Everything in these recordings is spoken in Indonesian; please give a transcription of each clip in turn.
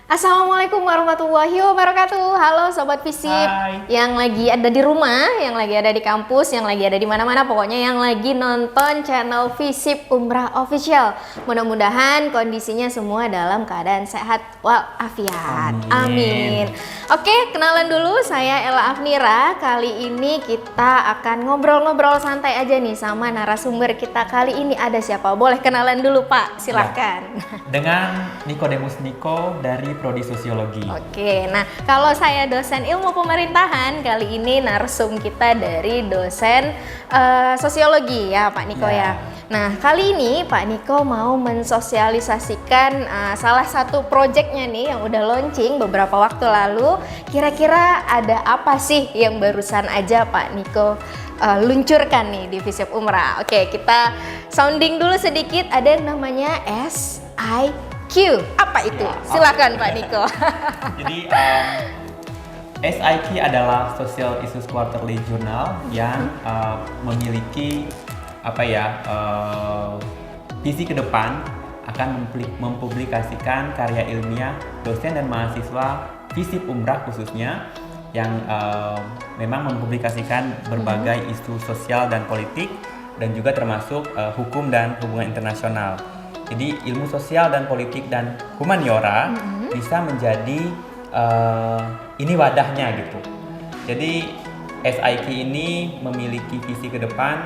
Assalamualaikum warahmatullahi wabarakatuh. Halo Sobat Visip Hai. yang lagi ada di rumah, yang lagi ada di kampus, yang lagi ada di mana-mana, pokoknya yang lagi nonton channel Visip Umrah Official. Mudah-mudahan kondisinya semua dalam keadaan sehat walafiat. Amin. Oke, kenalan dulu, saya Ella Afnira. Kali ini kita akan ngobrol-ngobrol santai aja nih sama narasumber kita kali ini. Ada siapa? Boleh kenalan dulu Pak, silahkan. Dengan Nikodemus Niko dari Prodi Sosiologi. Oke, nah kalau saya dosen ilmu pemerintahan, kali ini narsum kita dari dosen sosiologi ya Pak Niko ya. Nah kali ini Pak Niko mau mensosialisasikan salah satu proyeknya nih yang udah launching beberapa waktu lalu. Kira-kira ada apa sih yang barusan aja Pak Niko luncurkan nih di Visip Umrah? Oke, kita sounding dulu sedikit. Ada yang namanya SIQ. Apa itu? Silakan Pak Niko. Jadi SIQ adalah Social Issues Quarterly Journal yang memiliki visi ke depan akan mempublikasikan karya ilmiah dosen dan mahasiswa Visip Umrah khususnya yang memang mempublikasikan berbagai isu sosial dan politik dan juga termasuk hukum dan hubungan internasional. Jadi ilmu sosial dan politik dan humaniora bisa menjadi ini wadahnya gitu. Jadi SIQ ini memiliki visi ke depan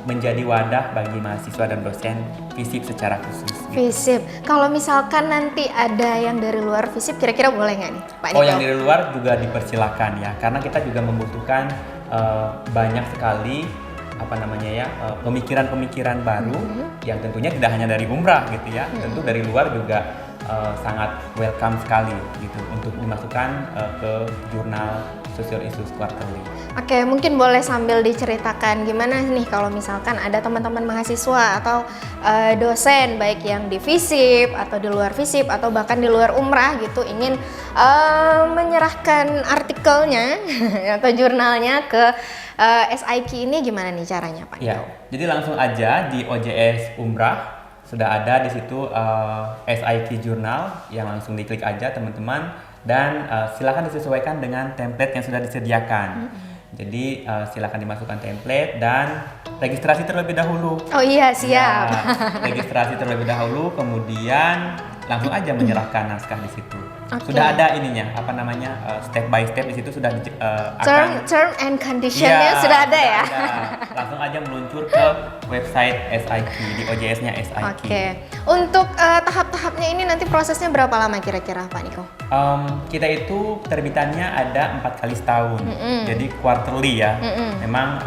menjadi wadah bagi mahasiswa dan dosen Visip secara khusus. Gitu. Visip, kalau misalkan nanti ada yang dari luar Visip, kira-kira boleh nggak nih Pak Niko? Oh, yang dari luar juga dipersilakan ya, karena kita juga membutuhkan banyak sekali pemikiran-pemikiran baru yang tentunya tidak hanya dari umrah gitu ya, tentu dari luar juga sangat welcome sekali gitu untuk dimasukkan ke jurnal Social Issues Quarterly. Oke, mungkin boleh sambil diceritakan gimana nih kalau misalkan ada teman-teman mahasiswa atau dosen baik yang di Visip atau di luar Visip atau bahkan di luar umrah gitu ingin menyerahkan artikelnya atau jurnalnya ke SIQ ini, gimana nih caranya Pak? Ya, jadi langsung aja di OJS Umrah sudah ada di situ SIQ Jurnal yang langsung diklik aja teman-teman dan silakan disesuaikan dengan template yang sudah disediakan. Jadi silakan dimasukkan template dan registrasi terlebih dahulu. Oh iya, siap. Ya, registrasi terlebih dahulu, kemudian langsung aja menyerahkan naskah di situ. Okay. Sudah ada ininya, step by step di situ sudah term and conditionnya sudah ada ya. Langsung aja meluncur ke website SIQ di OJS-nya SIQ. Oke. Untuk tahap-tahapnya ini nanti prosesnya berapa lama kira-kira Pak Niko? Kita itu terbitannya ada 4 kali setahun, jadi quarterly ya. Memang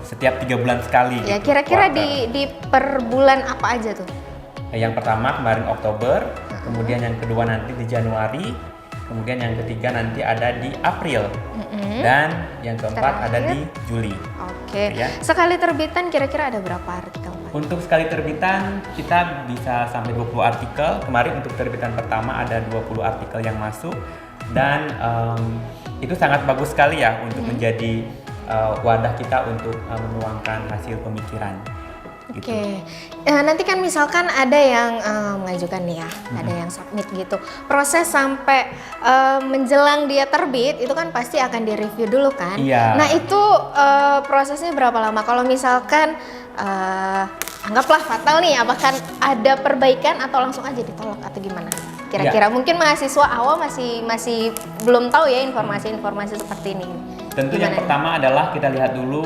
setiap 3 bulan sekali. Ya, gitu, kira-kira di per bulan apa aja tuh? Yang pertama kemarin Oktober, kemudian yang kedua nanti di Januari, kemudian yang ketiga nanti ada di April, dan yang keempat ada di Juli. Oke. Ya. Sekali terbitan kira-kira ada berapa artikel Pak? Untuk sekali terbitan kita bisa sampai 20 artikel. Kemarin untuk terbitan pertama ada 20 artikel yang masuk, dan itu sangat bagus sekali ya untuk menjadi wadah kita untuk menuangkan hasil pemikiran. Oke, nanti kan misalkan ada yang mengajukan nih ya, ada yang submit gitu. Proses sampai menjelang dia terbit itu kan pasti akan direview dulu kan. Iya. Nah itu prosesnya berapa lama? Kalau misalkan anggaplah fatal nih, apakah ada perbaikan atau langsung aja ditolak atau gimana? Kira-kira mungkin mahasiswa awal masih belum tahu ya informasi-informasi seperti ini. Tentu yang pertama adalah kita lihat dulu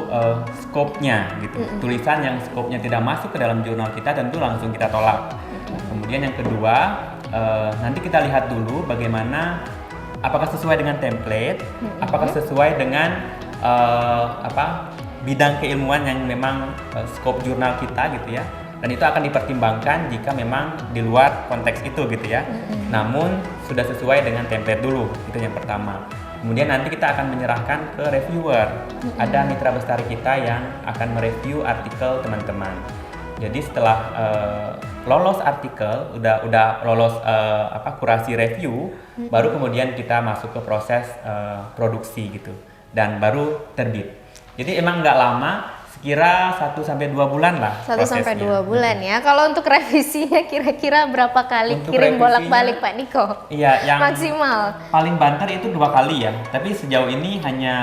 skopnya gitu. Tulisan yang skopnya tidak masuk ke dalam jurnal kita tentu langsung kita tolak. Kemudian yang kedua, nanti kita lihat dulu bagaimana apakah sesuai dengan template, apakah sesuai dengan bidang keilmuan yang memang skop jurnal kita gitu ya. Dan itu akan dipertimbangkan jika memang di luar konteks itu gitu ya. Namun sudah sesuai dengan template dulu, itu yang pertama. Kemudian nanti kita akan menyerahkan ke reviewer. Ada mitra bestari kita yang akan mereview artikel teman-teman. Jadi setelah lolos artikel, udah lolos kurasi review, baru kemudian kita masuk ke proses produksi gitu, dan baru terbit. Jadi emang nggak lama, sekira 1-2 bulan lah 1-2 prosesnya. bulan ya. Kalau untuk revisinya kira-kira berapa kali Untuk kirim revisinya, bolak-balik Pak Niko? Iya, yang Maksimal. paling banter itu 2 kali ya. Tapi sejauh ini hanya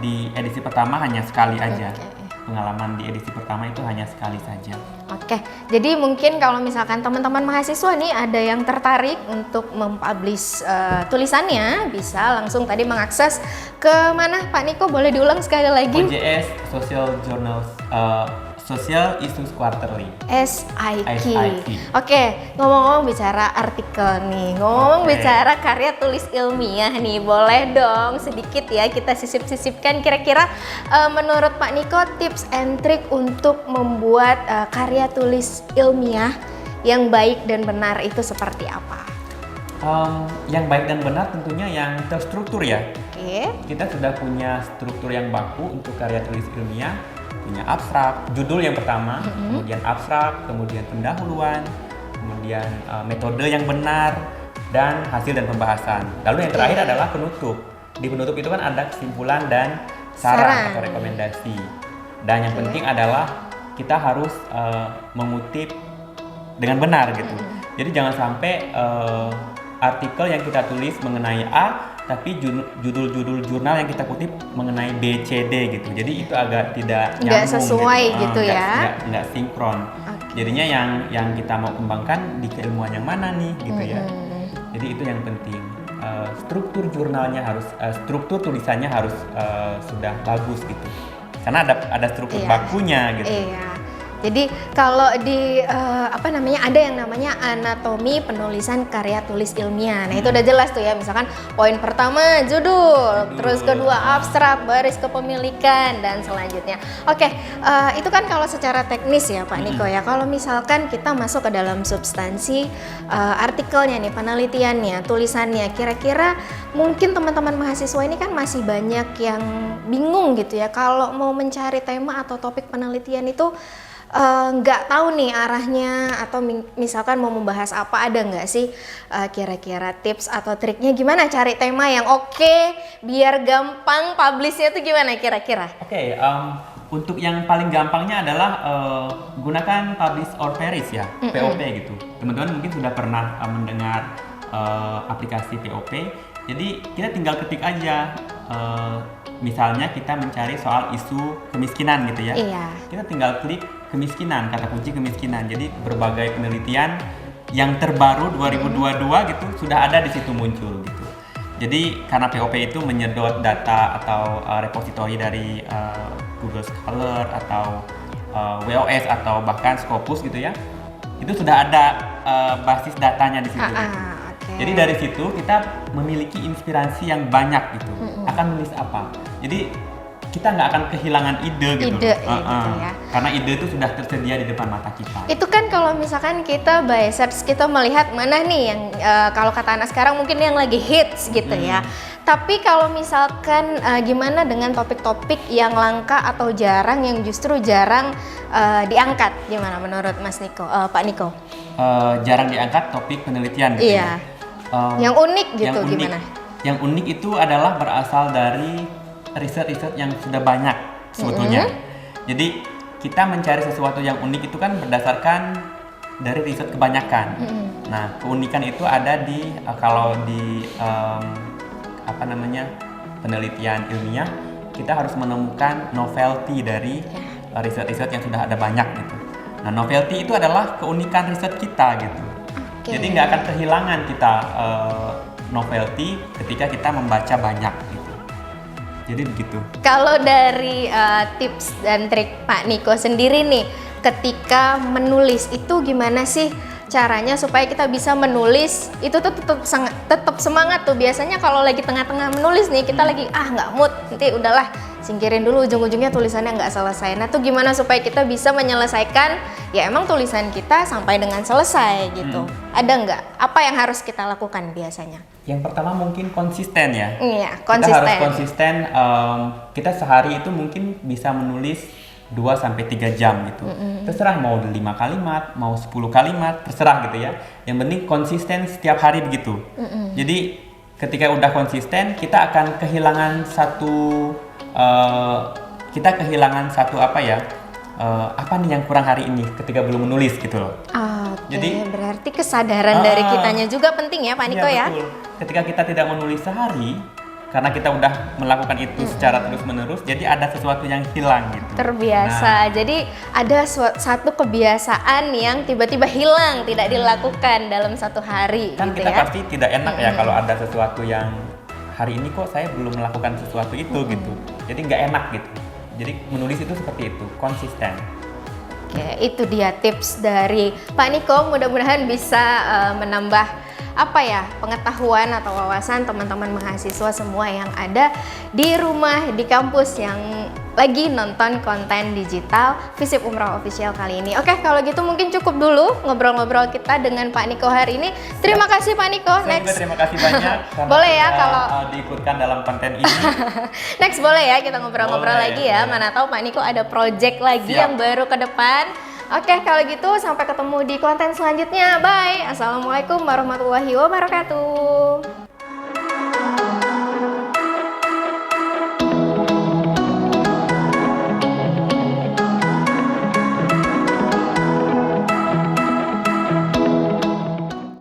di edisi pertama hanya sekali aja. Pengalaman di edisi pertama itu hanya sekali saja. Oke, jadi mungkin kalau misalkan teman-teman mahasiswa nih ada yang tertarik untuk mempublish tulisannya, bisa langsung tadi mengakses ke mana Pak Niko? Boleh diulang sekali lagi? OJS Social Journals Social Issues Quarterly. SIQ. SIQ. Oke, ngomong-ngomong bicara artikel nih, ngomong Oke. bicara karya tulis ilmiah nih, boleh dong sedikit ya kita sisip-sisipkan kira-kira menurut Pak Niko tips and trick untuk membuat karya tulis ilmiah yang baik dan benar itu seperti apa? Yang baik dan benar tentunya yang terstruktur ya. Oke. Kita sudah punya struktur yang baku untuk karya tulis ilmiah, punya abstrak, judul yang pertama, kemudian abstrak, kemudian pendahuluan, kemudian metode yang benar, dan hasil dan pembahasan. Lalu yang terakhir adalah penutup. Di penutup itu kan ada kesimpulan dan saran atau rekomendasi. Dan yang penting adalah kita harus mengutip dengan benar gitu. Jadi jangan sampai artikel yang kita tulis mengenai A, tapi judul-judul jurnal yang kita kutip mengenai B, C, D gitu. Jadi itu agak tidak nyambung. Nggak sesuai gitu ya. Nggak sinkron. Jadinya yang kita mau kembangkan di keilmuan yang mana nih gitu ya. Jadi itu yang penting. Struktur jurnalnya harus, struktur tulisannya harus sudah bagus gitu. Karena ada struktur bakunya gitu. Iya. Jadi kalau di ada yang namanya anatomi penulisan karya tulis ilmiah. Nah, itu udah jelas tuh ya. Misalkan poin pertama judul, terus kedua abstrak, baris kepemilikan dan selanjutnya. Oke, itu kan kalau secara teknis ya Pak Niko ya. Kalau misalkan kita masuk ke dalam substansi artikelnya nih, penelitiannya, tulisannya, kira-kira mungkin teman-teman mahasiswa ini kan masih banyak yang bingung gitu ya kalau mau mencari tema atau topik penelitian itu nggak tahu nih arahnya atau misalkan mau membahas apa, ada nggak sih kira-kira tips atau triknya gimana cari tema yang oke biar gampang publishnya tuh gimana kira-kira? Oke, untuk yang paling gampangnya adalah gunakan publish or perish ya, POP gitu. Teman-teman mungkin sudah pernah mendengar aplikasi POP. Jadi kita tinggal ketik aja. Misalnya kita mencari soal isu kemiskinan gitu ya. Iya. Kita tinggal klik kemiskinan, kata kunci kemiskinan. Jadi berbagai penelitian yang terbaru 2022 gitu sudah ada di situ muncul gitu. Jadi karena POP itu menyedot data atau repositori dari Google Scholar atau WOS atau bahkan Scopus gitu ya. Itu sudah ada basis datanya di situ. Gitu. Jadi dari situ kita memiliki inspirasi yang banyak gitu. Akan nulis apa. Jadi kita nggak akan kehilangan ide gitu. Gitu ya. Karena ide itu sudah tersedia di depan mata kita. Itu kan kalau misalkan kita by search kita melihat mana nih yang kalau kata anak sekarang mungkin yang lagi hits gitu ya. Tapi kalau misalkan gimana dengan topik-topik yang langka atau jarang yang justru jarang diangkat, gimana menurut Mas Niko, Pak Niko? Jarang diangkat topik penelitian gitu Iya. Yang unik gitu gimana? Yang unik itu adalah berasal dari riset-riset yang sudah banyak sebetulnya. Jadi kita mencari sesuatu yang unik itu kan berdasarkan dari riset kebanyakan. Nah, keunikan itu ada di kalau di penelitian ilmiah, kita harus menemukan novelty dari riset-riset yang sudah ada banyak gitu. Nah, novelty itu adalah keunikan riset kita gitu. Jadi nggak akan kehilangan kita novelty ketika kita membaca banyak gitu. Jadi begitu. Kalau dari tips dan trik Pak Niko sendiri nih, ketika menulis itu gimana sih caranya supaya kita bisa menulis itu tuh tetap semangat tuh. Biasanya kalau lagi tengah-tengah menulis nih kita lagi nggak mood, nanti udahlah singkirin dulu, ujung-ujungnya tulisannya nggak selesai. Nah tuh gimana supaya kita bisa menyelesaikan ya emang tulisan kita sampai dengan selesai gitu. Ada nggak? Apa yang harus kita lakukan biasanya? Yang pertama mungkin konsisten ya. Iya, konsisten. Kita harus konsisten. Kita sehari itu mungkin bisa menulis 2-3 jam gitu. Terserah mau 5 kalimat, mau 10 kalimat, terserah gitu ya. Yang penting konsisten setiap hari begitu. Jadi ketika udah konsisten, kita akan kehilangan satu kita kehilangan satu apa ya? Apa nih yang kurang hari ini ketika belum menulis gitu loh. Oke, Jadi berarti kesadaran dari kitanya juga penting ya Pak Niko ya? betul. Ketika kita tidak menulis sehari, karena kita udah melakukan itu secara terus-menerus, jadi ada sesuatu yang hilang gitu. Terbiasa, jadi ada satu kebiasaan yang tiba-tiba hilang, tidak dilakukan dalam satu hari Kan gitu kita ya? pasti tidak enak ya kalau ada sesuatu yang hari ini kok saya belum melakukan sesuatu itu gitu. Jadi nggak enak gitu. Jadi menulis itu seperti itu, konsisten. Oke, itu dia tips dari Pak Niko. Mudah-mudahan bisa menambah apa ya, pengetahuan atau wawasan teman-teman mahasiswa semua yang ada di rumah, di kampus yang lagi nonton konten digital Visip Umrah Official kali ini. Oke, kalau gitu mungkin cukup dulu ngobrol-ngobrol kita dengan Pak Niko hari ini. Terima kasih Pak Niko. Saya juga terima kasih banyak karena Boleh ya sudah, kalau diikutkan dalam konten ini. next boleh ya kita ngobrol-ngobrol Boleh, lagi ya. boleh. Mana tahu Pak Niko ada project lagi Siap. yang baru ke depan. Oke, kalau gitu sampai ketemu di konten selanjutnya. Bye. Assalamualaikum warahmatullahi wabarakatuh.